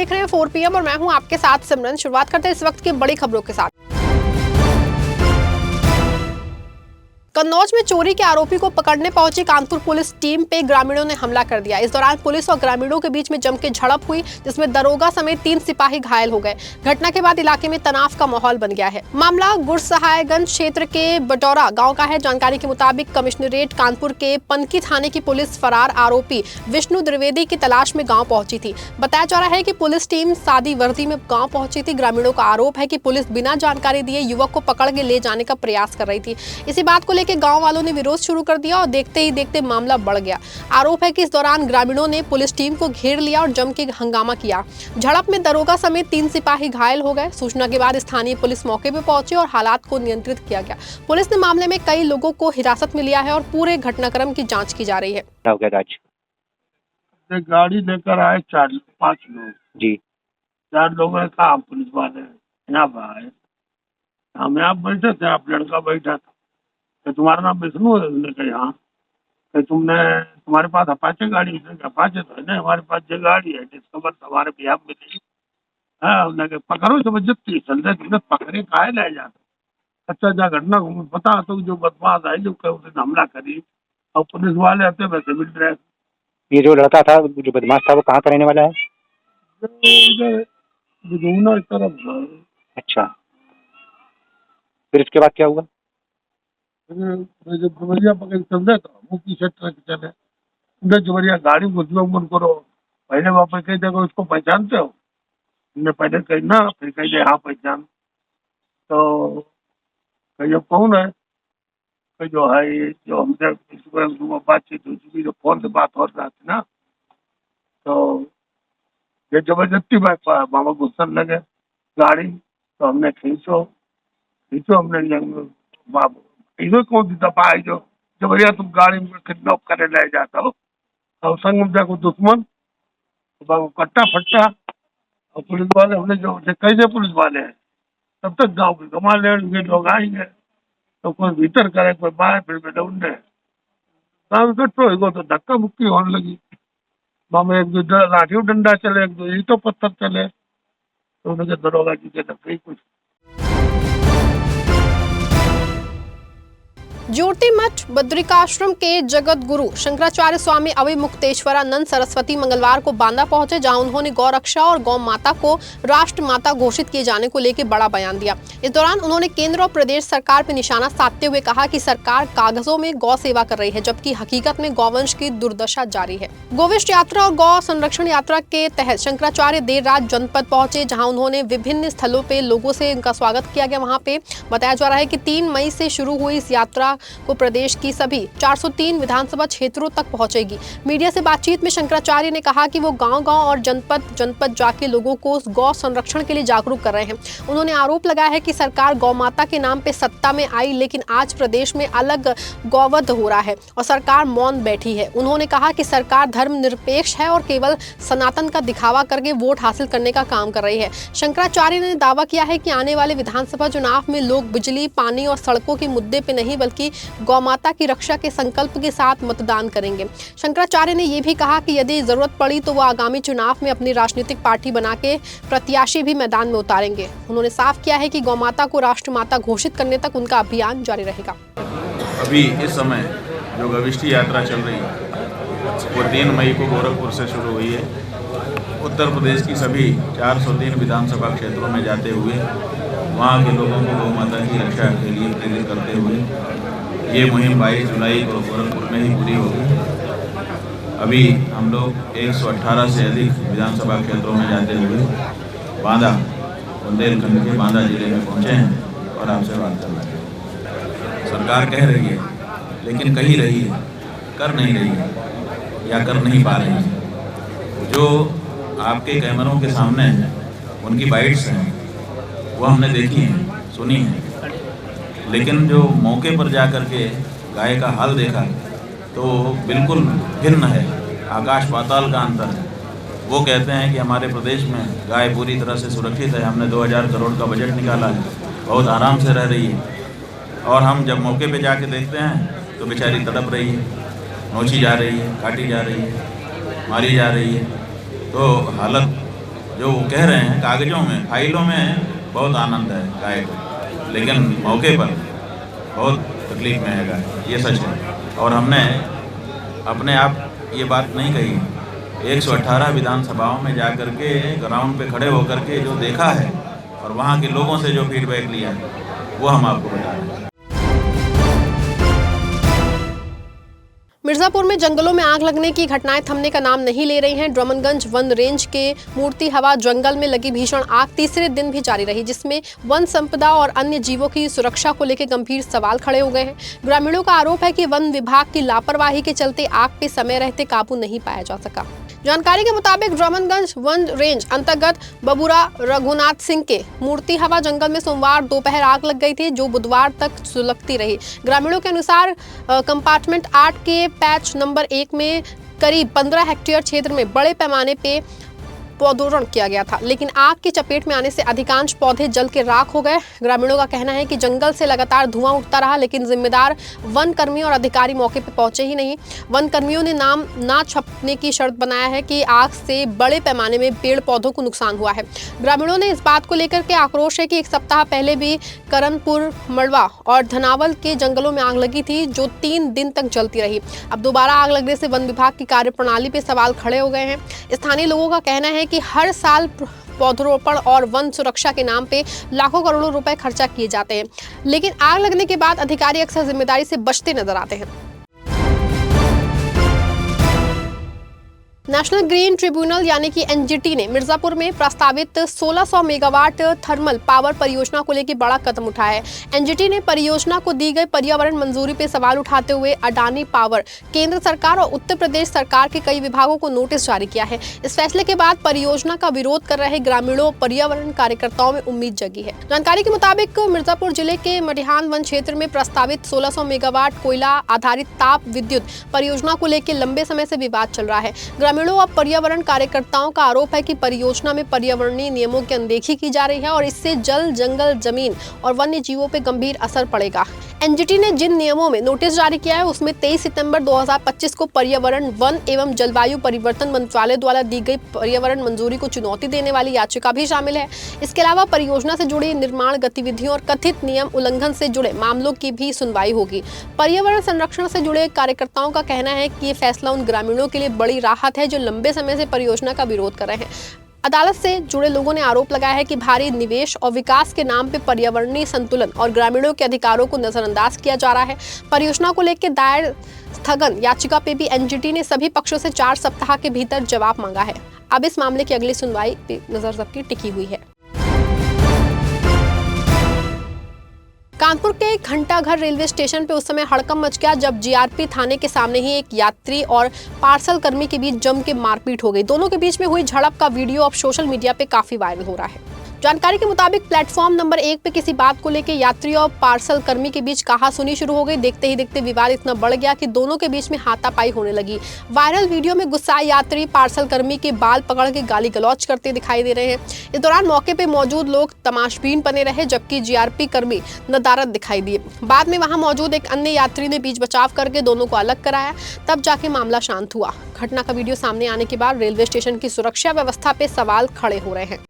देख रहे हैं 4 PM और मैं हूं आपके साथ सिमरन। शुरुआत करते हैं इस वक्त की बड़ी खबरों के साथ। कन्नौज में चोरी के आरोपी को पकड़ने पहुंची कानपुर पुलिस टीम पे ग्रामीणों ने हमला कर दिया। इस दौरान पुलिस और ग्रामीणों के बीच में जम के झड़प हुई, जिसमें दरोगा समेत 3 सिपाही घायल हो गए। घटना के बाद इलाके में तनाव का माहौल बन गया है। मामला गुरसहायगंज क्षेत्र के बटौरा गांव का है। जानकारी के मुताबिक कमिश्नरेट कानपुर के पनकी थाने की पुलिस फरार आरोपी विष्णु द्विवेदी की तलाश में गाँव पहुंची थी। बताया जा रहा है कि पुलिस टीम सादी वर्दी में गाँव पहुंची थी। ग्रामीणों का आरोप है कि पुलिस बिना जानकारी दिए युवक को पकड़ के ले जाने का प्रयास कर रही थी। इसी बात को लेकर गांव वालों ने विरोध शुरू कर दिया और देखते ही देखते मामला बढ़ गया। आरोप है कि इस दौरान ग्रामीणों ने पुलिस टीम को घेर लिया और जम के हंगामा किया। झड़प में दरोगा समेत 3 सिपाही घायल हो गए। सूचना के बाद स्थानीय पुलिस मौके पर पहुंची और हालात को नियंत्रित किया गया। पुलिस ने मामले में कई लोगों को हिरासत में लिया है और पूरे घटनाक्रम की जाँच की जा रही है। गाड़ी लेकर आए 4-5 लोग जी। 4 लोगों ने कहा पुलिस वाले यहाँ पर आए, हम यहाँ बैठे थे, आप लड़का बैठा था, तो तुम्हारा नाम विष्णु है? उसने कहा हाँ। तो तुम्हारे पास अपाचे गाड़ी? अपाचे तो है ना, हमारे पास जो गाड़ी है डिस्कवर हमारे बिहार में नहीं। हाँ, हमने कहा पकड़ो जबरदस्ती चलते, तुमने पकड़े काहे ले जाते? अच्छा जा घटना को पता तो जो बदमाश आई जो उसने हमला करी और पुलिस वाले आते वैसे भी ड्रेस। ये जो लड़का था जो बदमाश था वो कहाँ का रहने वाला है? इधर तरफ। अच्छा, फिर इसके बाद क्या हुआ? जब जबरिया पकड़ चल रहे तो वो पीछे ट्रक चले, जबरिया गाड़ी को मन करो, पहले वापस कही देखो उसको पहचानते हो? हमने पहले कही ना, फिर कही दे हाँ पहचान। तो कही अब कौन है? कही जो है ये जो हमसे बातचीत हो चुकी, जो फोन से बात हो रहा थी ना, तो ये जबरदस्ती मामा गुस्सा लगे गाड़ी, तो हमने खींचो हमने बाबू इधर कौन सी दफा है जो भैया तुम गाड़ी में किडनैप करे ले जाता हो और संग में देखो दुश्मन बाबू कट्टा फट्टा और पुलिस वाले हमने जो कैसे पुलिस वाले हैं तब तक गाँव के कमा लेंगे लोग आएंगे, तो कोई भीतर करे कोई बाहर, फिर बेटे उनने गाँव इकट्ठो हो तो धक्का मुक्की होने लगी। मामे एक दो लाठी डंडा चले, एक दो ईंटों पत्थर चले, तो उन्होंने दरोगा जी के धक्के कुछ। ज्योति मठ बद्रिकाश्रम के जगत गुरु शंकराचार्य स्वामी अविमुक्तेश्वरानंद सरस्वती मंगलवार को बांदा पहुंचे, जहां उन्होंने गौ रक्षा और गौ माता को राष्ट्र माता घोषित किए जाने को लेकर बड़ा बयान दिया। इस दौरान उन्होंने केंद्र और प्रदेश सरकार पर निशाना साधते हुए कहा कि सरकार कागजों में गौ सेवा कर रही है, जबकि हकीकत में गौवंश की दुर्दशा जारी है। गोविष्ट यात्रा और गौ संरक्षण यात्रा के तहत शंकराचार्य देर रात जनपद पहुंचे, जहाँ उन्होंने विभिन्न स्थलों पे लोगों से उनका स्वागत किया गया। वहाँ पे बताया जा रहा है कि 3 मई से शुरू हुई इस यात्रा को प्रदेश की सभी 403 विधानसभा क्षेत्रों तक पहुंचेगी। मीडिया से बातचीत में शंकराचार्य ने कहा कि वो गांव-गांव और जनपद जाके लोगों को गौ संरक्षण के लिए जागरूक कर रहे हैं। उन्होंने आरोप लगाया है कि सरकार गौ माता के नाम पे सत्ता में आई, लेकिन आज प्रदेश में अलग गौवध हो रहा है और सरकार मौन बैठी है। उन्होंने कहा कि सरकार धर्मनिरपेक्ष है और केवल सनातन का दिखावा करके वोट हासिल करने का काम कर रही है। शंकराचार्य ने दावा किया है कि आने वाले विधानसभा चुनाव में लोग बिजली, पानी और सड़कों के मुद्दे पे नहीं बल्कि गौमाता की रक्षा के संकल्प के साथ मतदान करेंगे। शंकराचार्य ने यह भी कहा कि यदि जरूरत पड़ी तो वो आगामी चुनाव में अपनी राजनीतिक पार्टी बना के प्रत्याशी भी मैदान में उतारेंगे। उन्होंने साफ किया है कि गौमाता को राष्ट्रमाता घोषित करने तक उनका अभियान जारी रहेगा। अभी इस समय जो गविष्ठी यात्रा चल रही है वो 3 मई को गोरखपुर से शुरू हुई है। उत्तर प्रदेश की सभी 403 विधानसभा क्षेत्रों में जाते हुए वहाँ के लोगों को गौ माता की रक्षा के लिए प्रेरित करते हुए ये मुहिम 22 जुलाई को गोरखपुर में ही पूरी होगी। अभी हम लोग 118 से अधिक विधानसभा क्षेत्रों में जाते हुए बांदा बुंदेलखंड के बांदा जिले में पहुँचे हैं और आपसे बात कर रहे हैं। सरकार कह रही है लेकिन कही रही है, कर नहीं रही है या कर नहीं पा रही है। जो आपके कैमरों के सामने हैं उनकी बाइट्स हैं वो हमने देखी हैं, सुनी हैं, लेकिन जो मौके पर जा कर के गाय का हाल देखा तो बिल्कुल भिन्न है, आकाश पाताल का अंतर है। वो कहते हैं कि हमारे प्रदेश में गाय पूरी तरह से सुरक्षित है, हमने 2000 करोड़ का बजट निकाला है, बहुत आराम से रह रही है, और हम जब मौके पे जाके देखते हैं तो बेचारी तड़प रही है, नोची जा रही है, काटी जा रही है, मारी जा रही है। तो हालत जो वो कह रहे हैं कागजों में, फाइलों में बहुत आनंद है गाय को, लेकिन मौके पर बहुत तकलीफ में है गाय, ये सच है। और हमने अपने आप ये बात नहीं कही, 118 विधानसभाओं में जा कर के ग्राउंड पे खड़े होकर के जो देखा है और वहाँ के लोगों से जो फीडबैक लिया है वो हम आपको बता रहे हैं। मिर्जापुर में जंगलों में आग लगने की घटनाएं थमने का नाम नहीं ले रही हैं। ड्रमनगंज वन रेंज के मूर्ति हवा जंगल में लगी भीषण आग तीसरे दिन भी जारी रही, जिसमें वन संपदा और अन्य जीवों की सुरक्षा को लेकर गंभीर सवाल खड़े हो गए हैं। ग्रामीणों का आरोप है कि वन विभाग की लापरवाही के चलते आग पे समय रहते काबू नहीं पाया जा सका। जानकारी के मुताबिक ड्रमनगंज वन रेंज अंतर्गत बबुरा रघुनाथ सिंह के मूर्ति हवा जंगल में सोमवार दोपहर आग लग गई थी, जो बुधवार तक सुलगती रही। ग्रामीणों के अनुसार कंपार्टमेंट 8 के पैच नंबर 1 में करीब 15 हेक्टेयर क्षेत्र में बड़े पैमाने पे पौधरोपण किया गया था, लेकिन आग की चपेट में आने से अधिकांश पौधे जल के राख हो गए। ग्रामीणों का कहना है कि जंगल से लगातार धुआं उठता रहा, लेकिन जिम्मेदार वन कर्मी और अधिकारी मौके पर पहुंचे ही नहीं। वन कर्मियों ने नाम ना छपने की शर्त बनाया है कि आग से बड़े पैमाने में पेड़ पौधों को नुकसान हुआ है। ग्रामीणों ने इस बात को लेकर के आक्रोश है कि 1 सप्ताह पहले भी करनपुर, मड़वा और धनावल के जंगलों में आग लगी थी, जो 3 दिन तक जलती रही। अब दोबारा आग लगने से वन विभाग की कार्यप्रणाली पर सवाल खड़े हो गए हैं। स्थानीय लोगों का कहना है कि हर साल पौधरोपण और वन सुरक्षा के नाम पे लाखों करोड़ों रुपए खर्चा किए जाते हैं, लेकिन आग लगने के बाद अधिकारी अक्सर जिम्मेदारी से बचते नजर आते हैं। नेशनल ग्रीन ट्रिब्यूनल यानी कि एनजीटी ने मिर्जापुर में प्रस्तावित 1600 मेगावाट थर्मल पावर परियोजना को लेकर बड़ा कदम उठाया है। एनजीटी ने परियोजना को दी गई पर्यावरण मंजूरी पर सवाल उठाते हुए अडानी पावर, केंद्र सरकार और उत्तर प्रदेश सरकार के कई विभागों को नोटिस जारी किया है। इस फैसले के बाद परियोजना का विरोध कर रहे ग्रामीणों और पर्यावरण कार्यकर्ताओं में उम्मीद जगी है। जानकारी के मुताबिक मिर्जापुर जिले के मटिहान वन क्षेत्र में प्रस्तावित 1600 मेगावाट कोयला आधारित ताप विद्युत परियोजना को लेकर लंबे समय से विवाद चल रहा है। ग्रामीणों और पर्यावरण कार्यकर्ताओं का आरोप है कि परियोजना में पर्यावरणीय नियमों की अनदेखी की जा रही है और इससे जल, जंगल, जमीन और वन्य जीवों पर गंभीर असर पड़ेगा। एनजीटी ने जिन नियमों में नोटिस जारी किया है उसमें 23 सितंबर 2025 को पर्यावरण, वन एवं जलवायु परिवर्तन मंत्रालय द्वारा दी गई पर्यावरण मंजूरी को चुनौती देने वाली याचिका भी शामिल है। इसके अलावा परियोजना से जुड़ी निर्माण गतिविधियों और कथित नियम उल्लंघन से जुड़े मामलों की भी सुनवाई होगी। पर्यावरण संरक्षण से जुड़े कार्यकर्ताओं का कहना है कि ये फैसला उन ग्रामीणों के लिए बड़ी राहत है जो लंबे समय से परियोजना का विरोध कर रहे हैं। अदालत से जुड़े लोगों ने आरोप लगाया है कि भारी निवेश और विकास के नाम पे पर्यावरणीय संतुलन और ग्रामीणों के अधिकारों को नजरअंदाज किया जा रहा है। परियोजना को लेकर दायर स्थगन याचिका पे भी एनजीटी ने सभी पक्षों से 4 सप्ताह के भीतर जवाब मांगा है। अब इस मामले की अगली सुनवाई पे नजर सबकी टिकी हुई है। कानपुर के घंटाघर रेलवे स्टेशन पे उस समय हड़कंप मच गया जब जीआरपी थाने के सामने ही एक यात्री और पार्सल कर्मी के बीच जम के मारपीट हो गई। दोनों के बीच में हुई झड़प का वीडियो अब सोशल मीडिया पे काफी वायरल हो रहा है। जानकारी के मुताबिक प्लेटफॉर्म नंबर 1 पे किसी बात को लेकर यात्री और पार्सल कर्मी के बीच कहासुनी शुरू हो गई। देखते ही देखते विवाद इतना बढ़ गया कि दोनों के बीच में हाथापाई होने लगी। वायरल वीडियो में गुस्साए यात्री पार्सल कर्मी के बाल पकड़ के गाली गलौज करते दिखाई दे रहे हैं। इस दौरान मौके पे मौजूद लोग तमाशबीन बने रहे, जबकि जीआरपी कर्मी नदारद दिखाई दिए। बाद में वहां मौजूद एक अन्य यात्री ने बीच बचाव करके दोनों को अलग कराया, तब जाके मामला शांत हुआ। घटना का वीडियो सामने आने के बाद रेलवे स्टेशन की सुरक्षा व्यवस्था पे सवाल खड़े हो रहे हैं।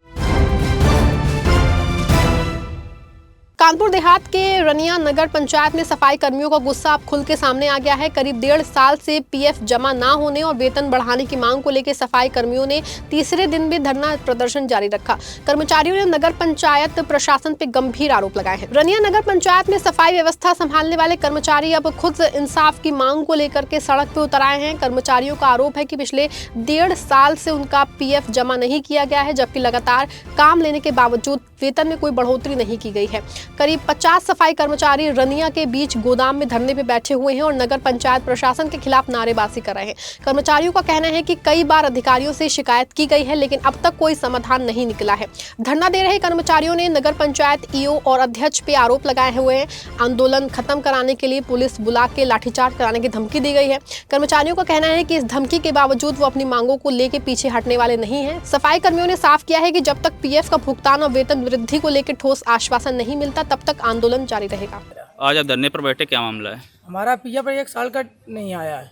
कानपुर देहात के रनिया नगर पंचायत में सफाई कर्मियों का गुस्सा अब खुल के सामने आ गया है। करीब 1.5 साल से पीएफ जमा ना होने और वेतन बढ़ाने की मांग को लेकर सफाई कर्मियों ने तीसरे दिन भी धरना प्रदर्शन जारी रखा। कर्मचारियों ने नगर पंचायत प्रशासन पर गंभीर आरोप लगाए हैं। रनिया नगर पंचायत में सफाई व्यवस्था संभालने वाले कर्मचारी अब खुद इंसाफ की मांग को लेकर के सड़क पर उतर आए हैं। कर्मचारियों का आरोप है कि पिछले 1.5 साल से उनका पीएफ जमा नहीं किया गया है, जबकि लगातार काम लेने के बावजूद वेतन में कोई बढ़ोतरी नहीं की गई है। करीब 50 सफाई कर्मचारी रनिया के बीच गोदाम में धरने पे बैठे हुए हैं और नगर पंचायत प्रशासन के खिलाफ नारेबाजी कर रहे हैं। कर्मचारियों का कहना है कि कई बार अधिकारियों से शिकायत की गई है, लेकिन अब तक कोई समाधान नहीं निकला है। धरना दे रहे कर्मचारियों ने नगर पंचायत ईओ और अध्यक्ष पे आरोप लगाए हुए हैं। आंदोलन खत्म कराने के लिए पुलिस बुला के लाठीचार्ज कराने की धमकी दी गई है। कर्मचारियों का कहना है कि इस धमकी के बावजूद वो अपनी मांगों को लेकर पीछे हटने वाले नहीं है। सफाई कर्मियों ने साफ किया है कि जब तक पीएफ का भुगतान और वेतन वृद्धि को लेकर ठोस आश्वासन नहीं मिलता, तब तक आंदोलन जारी रहेगा। आज आप धरने पर बैठे, क्या मामला है? हमारा पीएफ 1 साल का नहीं आया है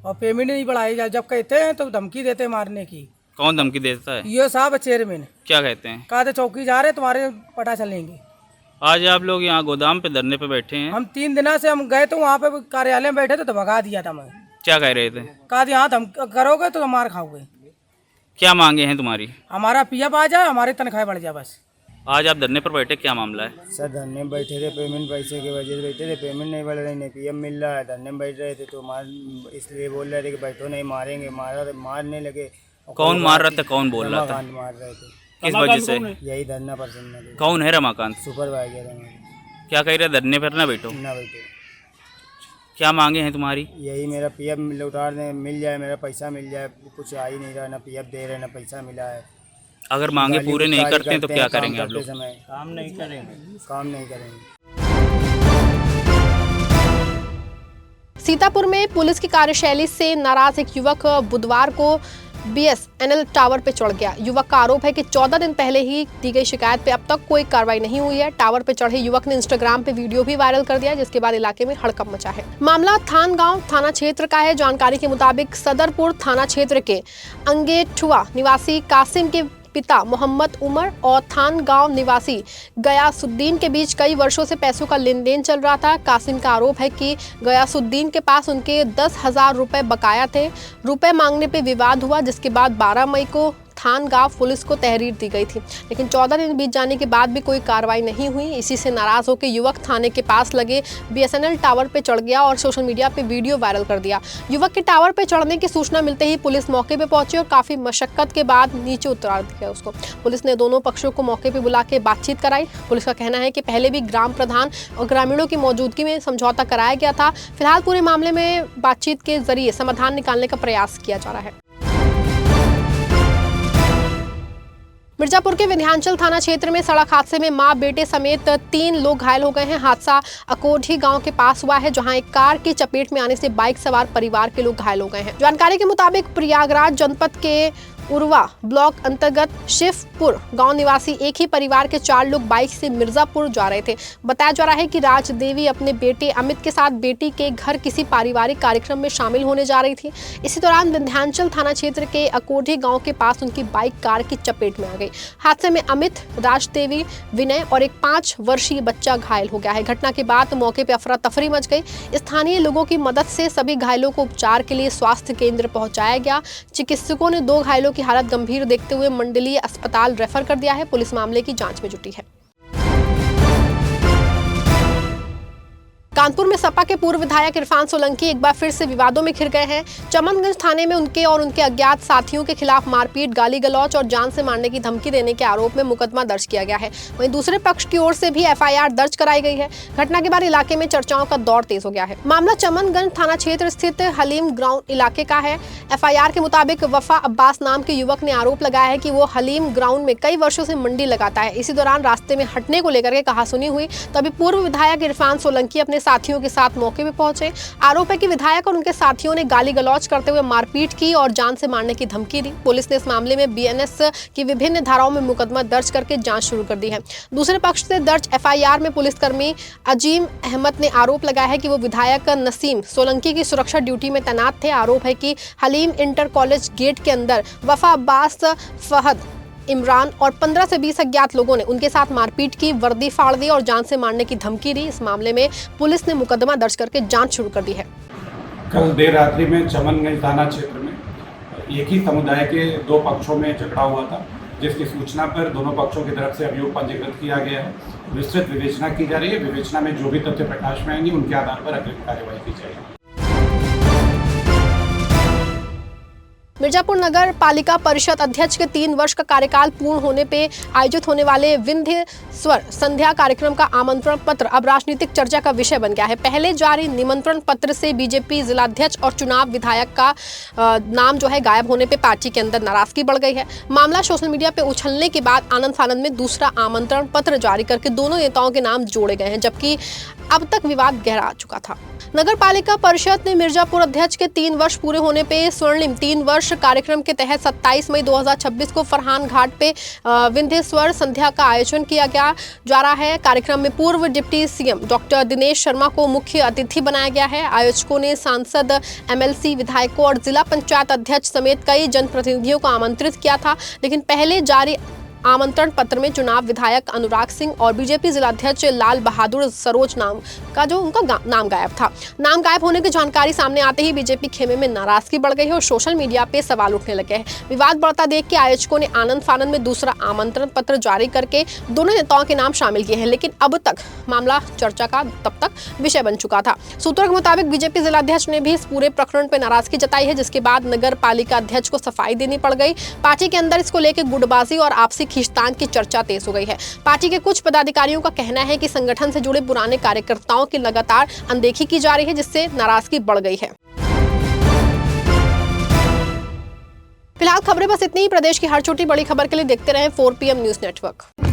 और पेमेंट नहीं बढ़ाई जाए। जब कहते हैं तो धमकी देते हैं मारने की। कौन धमकी देता है? ये साहब चेयरमैन क्या कहते हैं? कहते चौकी जा रहे तुम्हारे पता चलेंगे। आज आप लोग यहाँ गोदाम पे धरने पे बैठे हैं, हम 3 दिन से हम गए तो वहाँ पे कार्यालय में बैठे थे तो भगा दिया था मैं। क्या कह रहे थे? कहा यहाँ तुम करोगे तो मार खाओगे। क्या मांगे हैं तुम्हारी? हमारा पीएफ आ जाए, हमारी तनख्वाह बढ़ जाए बस। आज आप धरने पर बैठे, क्या मामला है? सर धरने में बैठे थे, पेमेंट पैसे की वजह से बैठे थे, पेमेंट नहीं बढ़ रही, नहीं पीएम मिल रहा है, धरने में बैठ रहे थे तो इसलिए बोल रहे थे कि बैठो नहीं मारेंगे, मारने लगे। कौन मार रहा था, कौन बोल रहा था? मार रहे थे। किस वजह से? यही धरना पसंद। कौन है रमाकांत? सुपरवाइजर है। क्या कह रहे धरने पर ना बैठो? ना बैठो। क्या मांगे हैं तुम्हारी? यही मेरा पीएफ लौटार मिल जाए, मेरा पैसा मिल जाए। कुछ आ ही नहीं रहा, ना पीएफ दे रहे ना पैसा मिला है। अगर मांगे पूरे नहीं करते हैं तो क्या करेंगे आप लोग? काम नहीं करेंगे। सीतापुर में पुलिस की कार्यशैली से नाराज एक युवक बुधवार को बीएसएनएल टावर पे चढ़ गया। युवक का आरोप है कि 14 दिन पहले ही दी गई शिकायत पे अब तक कोई कार्रवाई नहीं हुई है। टावर पे चढ़े युवक ने इंस्टाग्राम पे वीडियो भी वायरल कर दिया, जिसके बाद इलाके में हड़कंप मचा है। मामला थानगांव थाना क्षेत्र का है। जानकारी के मुताबिक सदरपुर थाना क्षेत्र के अंगेठुआ निवासी कासिम के पिता मोहम्मद उमर और थान गांव निवासी गयासुद्दीन के बीच कई वर्षों से पैसों का लेन देन चल रहा था। कासिम का आरोप है कि गयासुद्दीन के पास उनके 10,000 रुपए बकाया थे। रुपए मांगने पे विवाद हुआ, जिसके बाद 12 मई को थान गांव पुलिस को तहरीर दी गई थी, लेकिन 14 दिन बीत जाने के बाद भी कोई कार्रवाई नहीं हुई। इसी से नाराज होकर युवक थाने के पास लगे बीएसएनएल टावर पे चढ़ गया और सोशल मीडिया पे वीडियो वायरल कर दिया। युवक के टावर पे चढ़ने की सूचना मिलते ही पुलिस मौके पे पहुंची और काफी मशक्कत के बाद नीचे उतार दिया उसको। पुलिस ने दोनों पक्षों को मौके पे बुला के बातचीत कराई। पुलिस का कहना है कि पहले भी ग्राम प्रधान और ग्रामीणों की मौजूदगी में समझौता कराया गया था। फिलहाल पूरे मामले में बातचीत के जरिए समाधान निकालने का प्रयास किया जा रहा है। मिर्जापुर के विंध्याचल थाना क्षेत्र में सड़क हादसे में मां बेटे समेत 3 लोग घायल हो गए हैं। हादसा अकोढ़ी गांव के पास हुआ है, जहां एक कार की चपेट में आने से बाइक सवार परिवार के लोग घायल हो गए हैं। जानकारी के मुताबिक प्रयागराज जनपद के उर्वा ब्लॉक अंतर्गत शिवपुर गांव निवासी एक ही परिवार के 4 लोग बाइक से मिर्जापुर जा रहे थे। बताया जा रहा है कि राजदेवी अपने बेटे अमित के साथ बेटी के घर किसी पारिवारिक कार्यक्रम में शामिल होने जा रही थी। इसी दौरान विंध्याचल थाना क्षेत्र के अकोढ़ी गांव के पास उनकी बाइक कार की चपेट में आ गई। हादसे में अमित, राजदेवी, विनय और एक 5 वर्षीय बच्चा घायल हो गया है। घटना के बाद मौके पर अफरा तफरी मच गई। स्थानीय लोगों की मदद से सभी घायलों को उपचार के लिए स्वास्थ्य केंद्र पहुंचाया गया। चिकित्सकों ने 2 घायलों की हालत गंभीर देखते हुए मंडलीय अस्पताल रेफर कर दिया है। पुलिस मामले की जांच में जुटी है। कानपुर में सपा के पूर्व विधायक इरफान सोलंकी एक बार फिर से विवादों में घिर गए हैं। चमनगंज थाने में उनके और उनके अज्ञात साथियों के खिलाफ मारपीट, गाली गलौच और जान से मारने की धमकी देने के आरोप में मुकदमा दर्ज किया गया है। वहीं दूसरे पक्ष की ओर से भी एफआईआर दर्ज कराई गई है। घटना के बाद इलाके में चर्चाओं का दौर तेज हो गया है। मामला चमनगंज थाना क्षेत्र स्थित हलीम ग्राउंड इलाके का है। एफआईआर के मुताबिक वफा अब्बास नाम के युवक ने आरोप लगाया है कि वो हलीम ग्राउंड में कई वर्षों से मंडी लगाता है। इसी दौरान रास्ते में हटने को लेकर के कहासुनी हुई, तभी पूर्व विधायक इरफान सोलंकी अपने साथियों के साथ मौके पे पहुंचे। आरोप है कि विधायक और उनके साथियों ने गाली गलौच करते हुए मारपीट की और जान से मारने की धमकी दी। पुलिस ने इस मामले में बीएनएस की विभिन्न धाराओं में मुकदमा दर्ज करके जांच शुरू कर दी है। दूसरे पक्ष से दर्ज एफआईआर में पुलिसकर्मी अजीम अहमद ने आरोप लगाया है कि वो विधायक नसीम सोलंकी की सुरक्षा ड्यूटी में तैनात थे। आरोप है कि हलीम इंटर कॉलेज गेट के अंदर वफा अब्बास, फहद, इमरान और 15 से 20 अज्ञात लोगों ने उनके साथ मारपीट की, वर्दी फाड़ दी और जान से मारने की धमकी दी। इस मामले में पुलिस ने मुकदमा दर्ज करके जांच शुरू कर दी है। कल देर रात्रि में चमनगंज थाना क्षेत्र में एक ही समुदाय के 2 पक्षों में झगड़ा हुआ था, जिसकी सूचना पर दोनों पक्षों की तरफ से अभियोग पंजीकृत किया गया है। विस्तृत विवेचना की जा रही है। विवेचना में जो भी तथ्य प्रकाश में आएंगे उनके आधार पर अग्रिम कार्यवाही की जाएगी। मिर्जापुर नगर पालिका परिषद अध्यक्ष के 3 वर्ष का कार्यकाल पूर्ण होने पे आयोजित होने वाले विंध्य स्वर संध्या कार्यक्रम का आमंत्रण पत्र अब राजनीतिक चर्चा का विषय बन गया है। पहले जारी निमंत्रण पत्र से बीजेपी जिलाध्यक्ष और चुनाव विधायक का नाम जो है गायब होने पे पार्टी के अंदर नाराजगी बढ़ गई है। मामला सोशल मीडिया पे उछलने के बाद आनंद फानंद में दूसरा आमंत्रण पत्र जारी करके दोनों नेताओं के नाम जोड़े गए हैं, जबकि अब तक विवाद गहरा चुका था। नगर पालिका परिषद ने मिर्जापुर अध्यक्ष के 3 वर्ष पूरे होने पे स्वर्णिम 3 वर्ष कार्यक्रम के तहत 27 मई 2026 को फरहान घाट पे विंध्येश्वर संध्या का आयोजन किया जा रहा है। कार्यक्रम में पूर्व deputy CM doctor Dinesh Sharma को मुख्य अतिथि बनाया गया है। आयोजकों ने सांसद, एमएलसी, विधायकों और जिला पंचायत अध्यक्ष समेत कई जनप्रतिनिधियों को आमंत्रित किया था, लेकिन पहले जारी आमंत्रण पत्र में चुनाव विधायक अनुराग सिंह और बीजेपी जिलाध्यक्ष लाल बहादुर सरोज नाम का जो उनका नाम गायब था। नाम गायब होने की जानकारी सामने आते ही बीजेपी खेमे में नाराजगी बढ़ गई है और सोशल मीडिया पे सवाल उठने लगे हैं। विवाद बढ़ता देख के आयोजकों ने आनंद फानंद में दूसरा आमंत्रण पत्र जारी करके दोनों नेताओं के नाम शामिल किए हैं, लेकिन अब तक मामला चर्चा का तब तक विषय बन चुका था। सूत्रों के मुताबिक बीजेपी जिलाध्यक्ष ने भी इस पूरे प्रकरण पर नाराजगी जताई है, जिसके बाद नगर पालिका अध्यक्ष को सफाई देनी पड़ गई। पार्टी के अंदर इसको लेकर गुटबाजी और आपसी खींचतान की चर्चा तेज हो गई है। पार्टी के कुछ पदाधिकारियों का कहना है कि संगठन से जुड़े पुराने कार्यकर्ताओं की लगातार अनदेखी की जा रही है, जिससे नाराजगी बढ़ गई है। फिलहाल खबरें बस इतनी ही। प्रदेश की हर छोटी बड़ी खबर के लिए देखते रहें 4 PM न्यूज़ नेटवर्क।